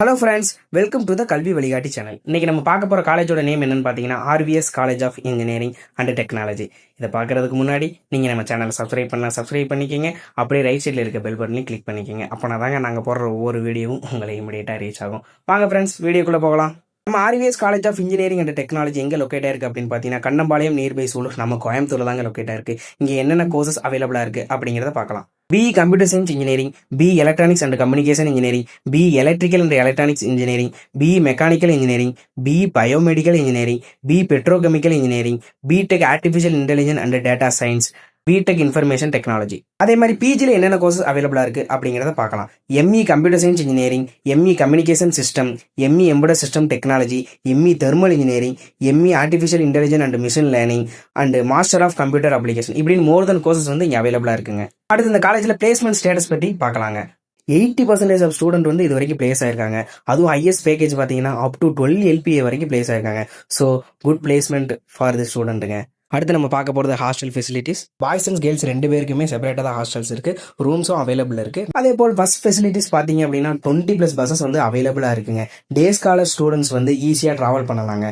Hello friends, welcome to the கல்வி வழிகாட்டி channel. இன்றைக்கி நம்ம பார்க்க போகிற காலேஜோட நேம் என்னென்னு பார்த்தீங்கன்னா RVS college of engineering and technology. இதை பார்க்குறதுக்கு முன்னாடி நீங்கள் நம்ம சேனலை சப்ஸ்கிரைப் பண்ணிக்கிங்க. அப்படியே ரைட் சைடில் இருக்க பெல் பட்டனையும் கிளிக் பண்ணிக்கிங்க. அப்போனா தாங்க நாங்கள் போடுற ஒவ்வொரு வீடியோவும் உங்களை இமீடியட்டாக ரீச் ஆகும். வாங்க ஃப்ரெண்ட்ஸ், வீடியோக்குள்ளே போகலாம். நம்ம RVS college of engineering and technology எங்கே லொக்கேட் ஆயிருக்கு அப்படின்னு பார்த்தீங்கன்னா கண்ணம்பாளையம் நியர்பை சூலூர், நம்ம கோயம்புத்தூர் தாங்க லொக்கேட் ஆயிருக்கு. இங்கே என்னென்ன கோர்சஸ் அவைலபிளாக இருக்குது அப்படிங்கிறத பார்க்கலாம். BE Computer Science Engineering, BE Electronics and Communication Engineering, BE Electrical and Electronics Engineering, BE Mechanical Engineering, BE Biomedical Engineering, BE Petrochemical Engineering, BTech Artificial Intelligence and Data Science, BTech Information Technology. அதே மாதிரி பிஜியில் என்னென்ன courses அவைலபிளாக இருக்குது அப்படிங்கிறத பார்க்கலாம். ME computer science engineering, ME communication system, ME embedded system technology, ME thermal engineering, ME artificial intelligence and machine learning and master of computer application, இப்படின்னு more தென் courses வந்து இங்கே அவைலபிளாக இருக்குங்க. அடுத்து இந்த காலேஜில் பிளேஸ்மெண்ட் ஸ்டேட்டஸ் பற்றி பார்க்கலாங்க. 80% ஆஃப் ஸ்டூடெண்ட் வந்து இது வரைக்கும் பிளேஸ் ஆயிருக்காங்க. அதுவும் ஹையஸ்ட் பேக்கேஜ் பார்த்தீங்கன்னா அப் டு 12 LPA வரைக்கும் பிளேஸ் ஆயிருக்காங்க. So good placement for the ஸ்டூடெண்ட்டுங்க. அடுத்து நம்ம பார்க்க போகிறது hostel facilities. Boys and girls 2 பேருக்குமே செப்பரேட்டாக தான் ஹாஸ்டல்ஸ் இருக்குது. ரூம்ஸும் அவைலபிள் இருக்குது. அதே போல் பஸ் ஃபெசிலிட்டிஸ் பார்த்தீங்க அப்படின்னா 20+ பஸ்ஸஸ் வந்து அவைலபிளாக இருக்குங்க. டே ஸ்காலர் ஸ்டூடெண்ட்ஸ் வந்து ஈஸியாக ட்ராவல் பண்ணலாங்க.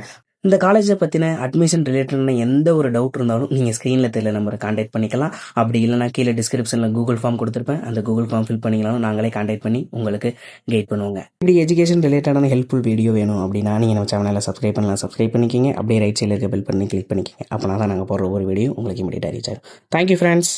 இந்த காலேஜை பற்றின அட்மிஷன் ரிலேட்டடான எந்த ஒரு டவுட் இருந்தாலும் நீங்கள் ஸ்க்ரீனில் தெரியல நம்பரை கான்டாக்ட் பண்ணிக்கலாம். அப்படி இல்லைனா கீழே டிஸ்கிரிப்ஷனில் கூகுள் ஃபார்ம் கொடுத்துருப்பேன். அந்த கூகுள் ஃபார்ம் ஃபில் பண்ணிங்களாலும் நாங்களே கான்டாக்ட் பண்ணி உங்களுக்கு கைட் பண்ணுவோங்க. இப்படி எஜுகேஷன் ரிலேட்டடான ஹெல்ப்ஃபுல் வீடியோ வேணும் அப்படின்னா நீங்கள் நம்ம சேனலை சப்ஸ்கிரைப் பண்ணிக்கிங்க. அப்படியே ரைட் சைடில் இருக்க பெல் பண்ணி கிளிக் பண்ணிக்கிங்க. அப்போனா தான் நாங்கள் போடுற ஒரு வீடியோ உங்களுக்கு இமீடியட்டாக ரீச் ஆகும். Thank you friends.